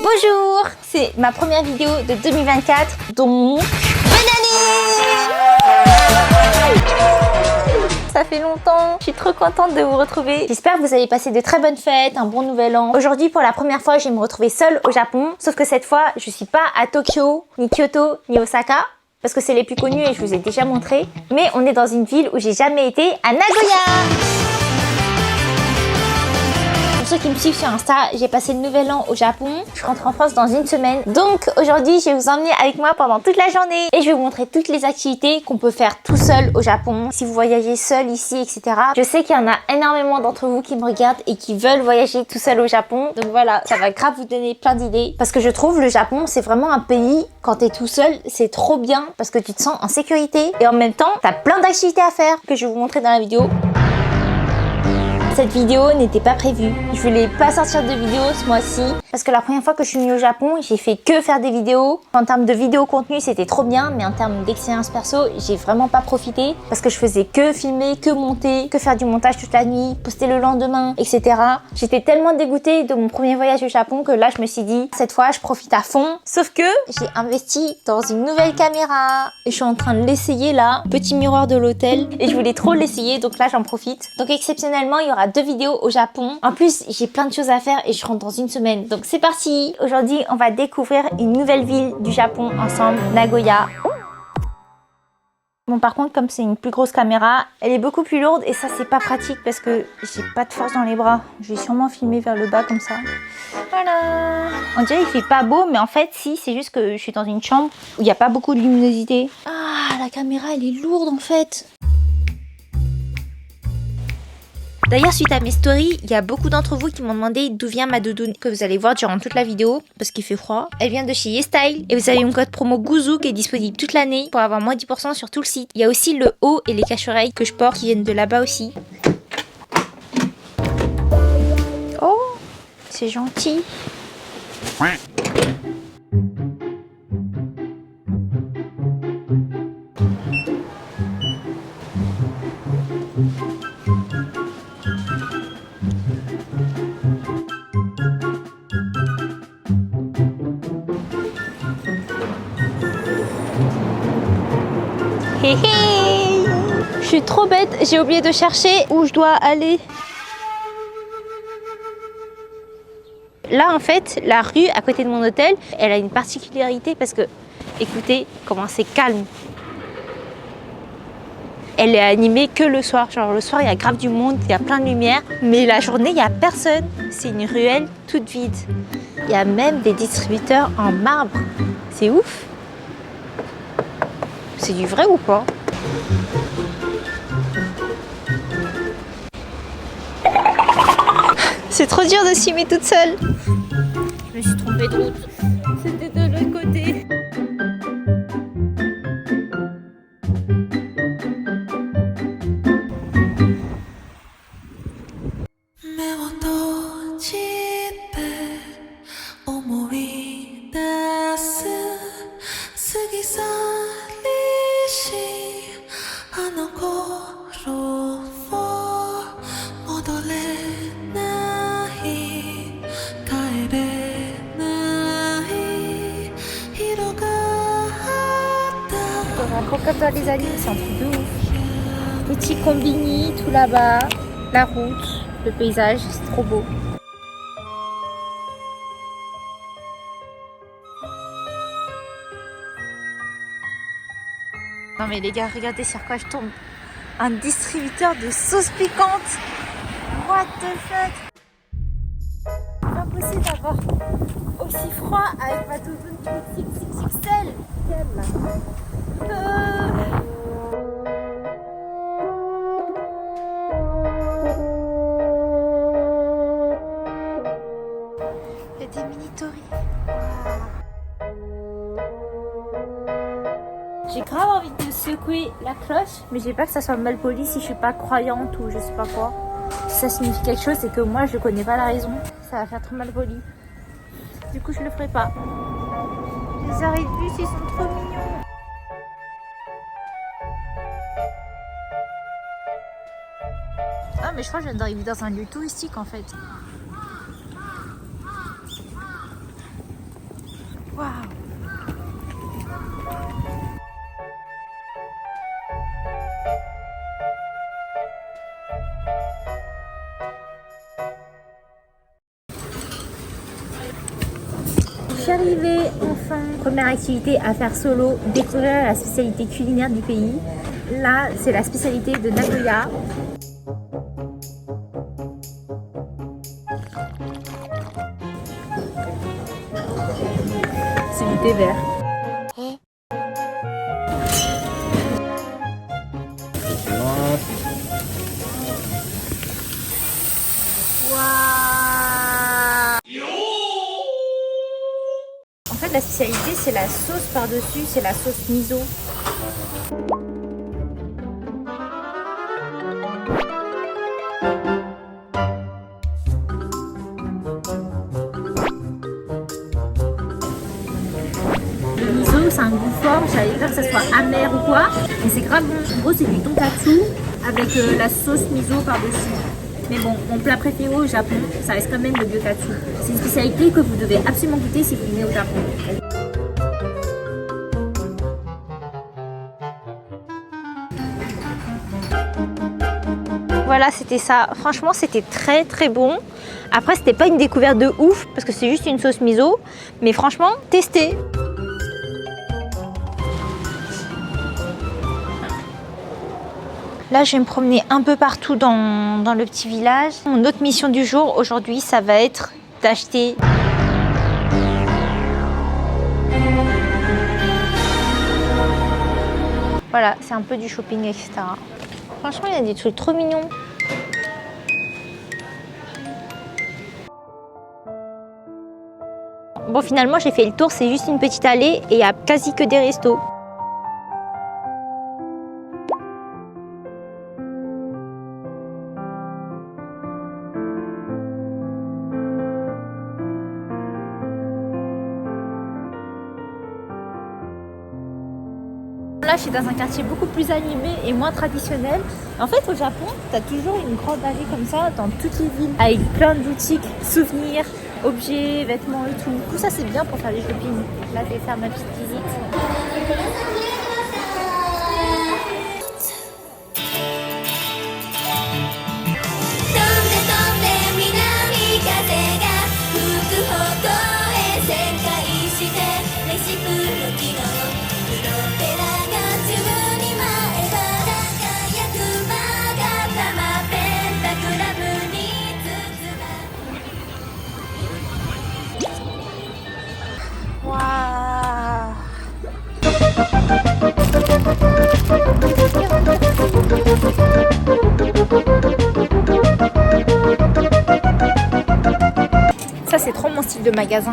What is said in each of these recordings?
Bonjour, c'est ma première vidéo de 2024, donc bonne année! Ça fait longtemps, je suis trop contente de vous retrouver. J'espère que vous avez passé de très bonnes fêtes, un bon nouvel an. Aujourd'hui, pour la première fois, je vais me retrouver seule au Japon, sauf que cette fois, je suis pas à Tokyo, ni Kyoto, ni Osaka, parce que c'est les plus connus et je vous ai déjà montré, mais on est dans une ville où j'ai jamais été, à Nagoya. Pour ceux qui me suivent sur Insta, j'ai passé le nouvel an au Japon. Je rentre en France dans une semaine. Donc aujourd'hui, je vais vous emmener avec moi pendant toute la journée. Et je vais vous montrer toutes les activités qu'on peut faire tout seul au Japon. Si vous voyagez seul ici, etc. Je sais qu'il y en a énormément d'entre vous qui me regardent et qui veulent voyager tout seul au Japon. Donc voilà, ça va grave vous donner plein d'idées. Parce que je trouve le Japon, c'est vraiment un pays, quand t'es tout seul, c'est trop bien. Parce que tu te sens en sécurité. Et en même temps, t'as plein d'activités à faire que je vais vous montrer dans la vidéo. Cette vidéo n'était pas prévue. Je voulais pas sortir de vidéo ce mois-ci parce que la première fois que je suis venue au Japon, j'ai fait que faire des vidéos. En termes de vidéo contenu, c'était trop bien, mais en termes d'expérience perso, j'ai vraiment pas profité parce que je faisais que filmer, que monter, que faire du montage toute la nuit, poster le lendemain, etc. J'étais tellement dégoûtée de mon premier voyage au Japon que là, je me suis dit, cette fois, je profite à fond. Sauf que j'ai investi dans une nouvelle caméra et je suis en train de l'essayer là, petit miroir de l'hôtel, et je voulais trop l'essayer, donc là, j'en profite. Donc exceptionnellement, il y aura 2 vidéos au Japon. En plus, j'ai plein de choses à faire et je rentre dans une semaine. Donc c'est parti. Aujourd'hui, on va découvrir une nouvelle ville du Japon ensemble, Nagoya. Bon, par contre, comme c'est une plus grosse caméra, elle est beaucoup plus lourde et ça, c'est pas pratique parce que j'ai pas de force dans les bras. Je vais sûrement filmer vers le bas comme ça. Voilà. On dirait qu'il fait pas beau, mais en fait, si, c'est juste que je suis dans une chambre où il n'y a pas beaucoup de luminosité. Ah, la caméra, elle est lourde en fait. D'ailleurs, suite à mes stories, il y a beaucoup d'entre vous qui m'ont demandé d'où vient ma doudoune, que vous allez voir durant toute la vidéo, parce qu'il fait froid. Elle vient de chez YesStyle, et vous avez mon code promo GUZU qui est disponible toute l'année pour avoir moins 10% sur tout le site. Il y a aussi le haut et les cache-oreilles que je porte qui viennent de là-bas aussi. Oh, c'est gentil. Hé hé! Je suis trop bête, j'ai oublié de chercher où je dois aller. Là en fait, la rue à côté de mon hôtel, elle a une particularité parce que, écoutez comment c'est calme. Elle est animée que le soir, genre le soir il y a grave du monde, il y a plein de lumière, mais la journée il n'y a personne. C'est une ruelle toute vide. Il y a même des distributeurs en marbre. C'est ouf! C'est du vrai ou pas? C'est trop dur de s'y mettre toute seule. Je me suis trompée de route. C'était de l'autre côté. Les animes, c'est un truc de ouf. Les petits combini, tout là-bas, la route, le paysage, c'est trop beau. Non mais les gars, regardez sur quoi je tombe. Un distributeur de sauce piquante. What the fuck? C'est pas possible d'avoir aussi froid avec ma doudoune XXXL. Il y a des mini-tories. J'ai grave envie de secouer la cloche, mais j'ai peur que ça soit mal poli si je suis pas croyante ou je sais pas quoi. Si ça signifie quelque chose, c'est que moi je connais pas la raison. Ça va faire trop mal poli. Du coup, je le ferai pas. Les arrêts de bus, ils sont trop mignons. Ah, mais je crois que je viens d'arriver dans un lieu touristique en fait. Waouh. Je suis arrivée enfin. Première activité à faire solo, découvrir la spécialité culinaire du pays. Là, c'est la spécialité de Nagoya. C'est du thé vert. En fait, la spécialité, c'est la sauce par-dessus, c'est la sauce miso. Le miso, c'est un goût fort, je savais pas que ça soit amer ou quoi, mais c'est grave bon. En gros, c'est du tonkatsu avec la sauce miso par-dessus. Mais bon, mon plat préféré au Japon, ça reste quand même le gyokatsu. C'est une spécialité que vous devez absolument goûter si vous venez au Japon. Voilà, c'était ça. Franchement, c'était très très bon. Après, c'était pas une découverte de ouf parce que c'est juste une sauce miso. Mais franchement, testez. Là, je vais me promener un peu partout dans le petit village. Mon autre mission du jour aujourd'hui, ça va être d'acheter voilà, c'est un peu du shopping, etc. Franchement, il y a des trucs trop mignons. Bon, finalement, j'ai fait le tour. C'est juste une petite allée et il n'y a quasi que des restos. Là, je suis dans un quartier beaucoup plus animé et moins traditionnel. En fait, au Japon, tu as toujours une grande allée comme ça dans toutes les villes avec plein de boutiques, souvenirs, objets, vêtements et tout. Tout ça, c'est bien pour faire du shopping. Là, je vais faire ma petite visite. Ça, c'est trop mon style de magasin.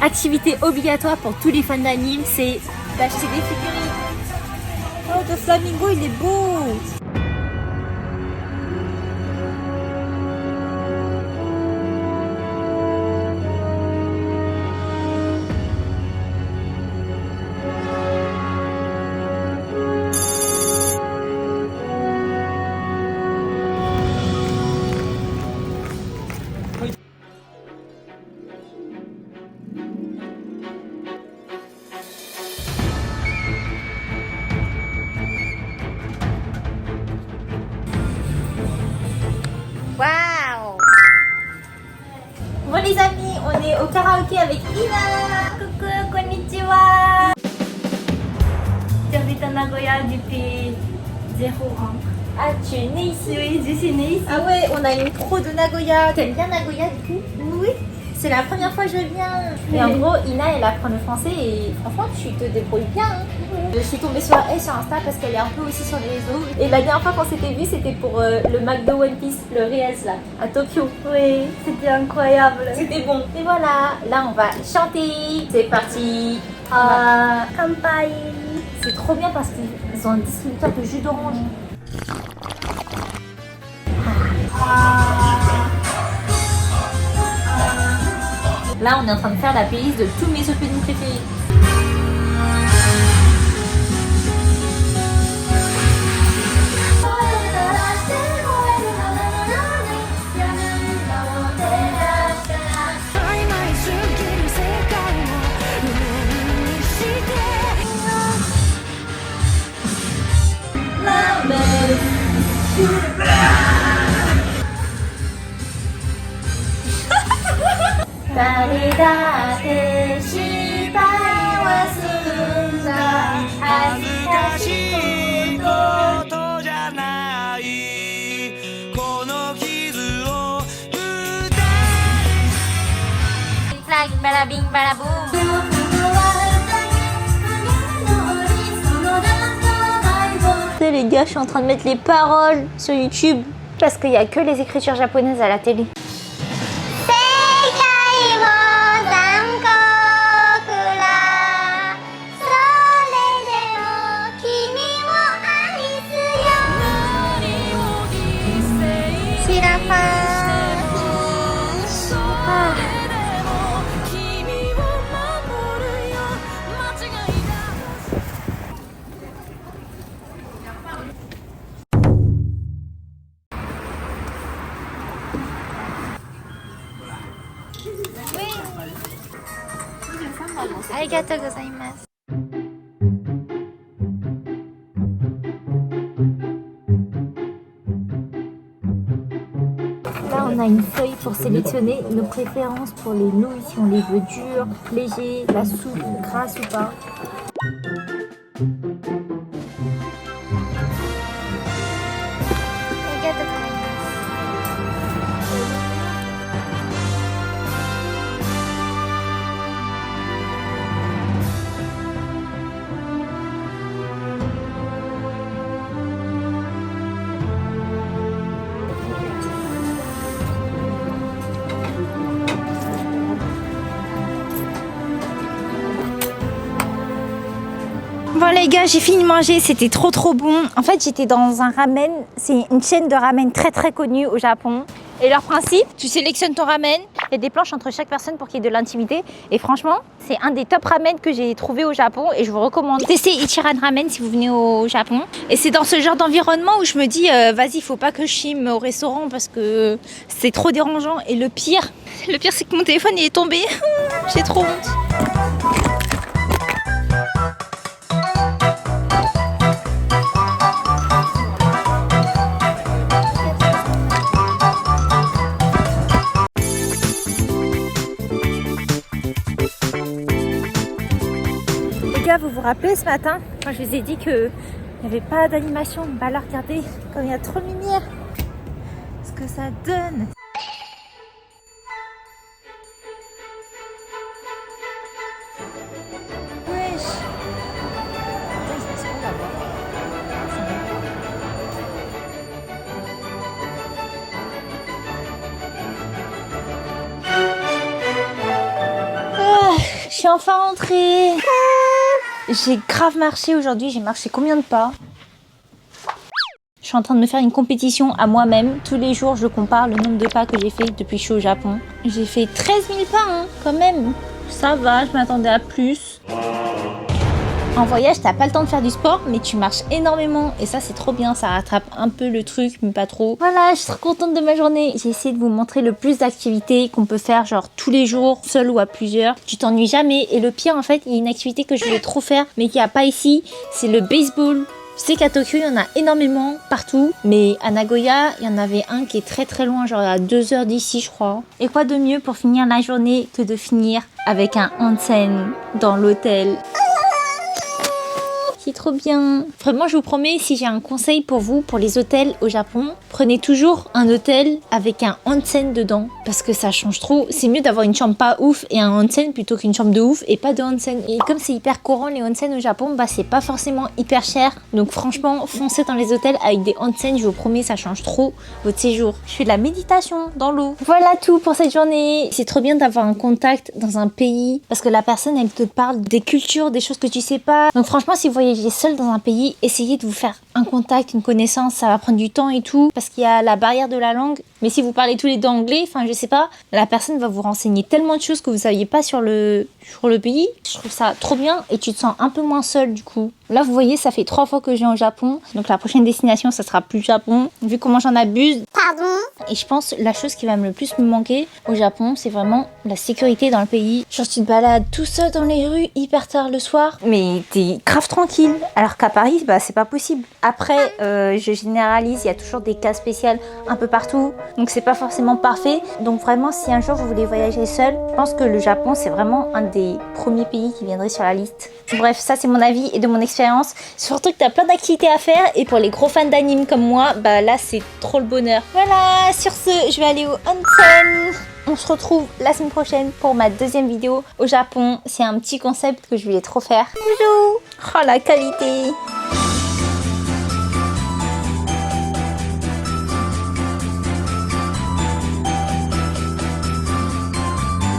Activité obligatoire pour tous les fans d'anime, c'est d'acheter des figurines. Oh, le flamingo, il est beau! Waouh! Bon les amis, on est au karaoké avec Ina. Coucou, konnichiwa. J'habite à Nagoya depuis 0 ans. Ah, tu es née ici? Oui, je suis née ici. Ah ouais, on a une pro de Nagoya. T'aimes bien Nagoya du coup? Oui. C'est la première fois que je viens. Et en gros, Ina, elle apprend le français et franchement, tu te débrouilles bien. Hein. Je suis tombée sur elle sur Insta parce qu'elle est un peu aussi sur les réseaux. Et la dernière fois qu'on s'était vu, c'était pour le McDo One Piece, le Reels là, à Tokyo. Oui, c'était incroyable. C'était bon. Et voilà, là on va chanter. C'est parti. Kampai. C'est trop bien parce qu'ils ont un distributeur de jus d'orange. Là, on est en train de faire la playlist de tous mes openings préférés. 誰だって失敗はするんだ恥ずかしいことじゃないこの傷を歌いバラビンバラブーles gars, je suis en train de mettre les paroles sur YouTube parce qu'il n'y a que les écritures japonaises à la télé. C'est la fin. Arigatou gozaimasu. Là, on a une feuille pour sélectionner nos préférences pour les nouilles, si on les veut dures, légers, la soupe, grasse ou pas. Arigatou gozaimasu. Bon les gars, j'ai fini de manger, c'était trop bon. En fait, j'étais dans un ramen, c'est une chaîne de ramen très connue au Japon. Et leur principe, tu sélectionnes ton ramen, il y a des planches entre chaque personne pour qu'il y ait de l'intimité. Et franchement, c'est un des top ramen que j'ai trouvé au Japon et je vous recommande. Testez Ichiran Ramen si vous venez au Japon. Et c'est dans ce genre d'environnement où je me dis, vas-y, faut pas que je chime au restaurant parce que c'est trop dérangeant. Et le pire c'est que mon téléphone il est tombé. J'ai trop honte. Vous vous rappelez ce matin quand je vous ai dit qu'il n'y avait pas d'animation? Bah là regardez comme il y a trop de lumière, ce que ça donne. Wesh. Je suis enfin rentrée. J'ai grave marché aujourd'hui, j'ai marché combien de pas? Je suis en train de me faire une compétition à moi-même. Tous les jours, je compare le nombre de pas que j'ai fait depuis que je suis au Japon. J'ai fait 13 000 pas, hein, quand même. Ça va, je m'attendais à plus. En voyage, t'as pas le temps de faire du sport, mais tu marches énormément. Et ça, c'est trop bien, ça rattrape un peu le truc, mais pas trop. Voilà, je suis trop contente de ma journée. J'ai essayé de vous montrer le plus d'activités qu'on peut faire, genre tous les jours, seul ou à plusieurs. Tu t'ennuies jamais. Et le pire, en fait, il y a une activité que je voulais trop faire, mais qu'il n'y a pas ici. C'est le baseball. Je sais qu'à Tokyo, il y en a énormément partout, mais à Nagoya, il y en avait un qui est très loin, genre à 2 heures d'ici, je crois. Et quoi de mieux pour finir la journée que de finir avec un onsen dans l'hôtel? C'est trop bien. Vraiment, je vous promets, si j'ai un conseil pour vous, pour les hôtels au Japon, prenez toujours un hôtel avec un onsen dedans. Parce que ça change trop. C'est mieux d'avoir une chambre pas ouf et un onsen plutôt qu'une chambre de ouf et pas de onsen. Et comme c'est hyper courant les onsen au Japon, bah c'est pas forcément hyper cher. Donc franchement, foncez dans les hôtels avec des onsen, je vous promets, ça change trop votre séjour. Je fais de la méditation dans l'eau. Voilà tout pour cette journée. C'est trop bien d'avoir un contact dans un pays parce que la personne, elle te parle des cultures, des choses que tu sais pas. Donc franchement, si vous voyagez seul dans un pays, essayez de vous faire un contact, une connaissance, ça va prendre du temps et tout, parce qu'il y a la barrière de la langue. Mais si vous parlez tous les deux anglais, enfin je sais pas, la personne va vous renseigner tellement de choses que vous saviez pas sur le pays. Je trouve ça trop bien et tu te sens un peu moins seul du coup. Là vous voyez, ça fait 3 fois que je viens au Japon, donc la prochaine destination ça sera plus le Japon. Vu comment j'en abuse, Pardon. Et je pense la chose qui va me le plus me manquer au Japon, c'est vraiment la sécurité dans le pays. Genre tu te balades tout seul dans les rues hyper tard le soir, mais t'es grave tranquille. Alors qu'à Paris, bah c'est pas possible. Après, je généralise, il y a toujours des cas spéciaux un peu partout, donc c'est pas forcément parfait. Donc vraiment, si un jour vous voulez voyager seul, je pense que le Japon c'est vraiment un des premiers pays qui viendrait sur la liste. Bref, ça c'est mon avis et de mon expérience. Surtout que t'as plein d'activités à faire et pour les gros fans d'anime comme moi, bah là c'est trop le bonheur. Voilà, sur ce, je vais aller au onsen. On se retrouve la semaine prochaine pour ma deuxième vidéo au Japon. C'est un petit concept que je voulais trop faire. Bonjour. Oh la qualité.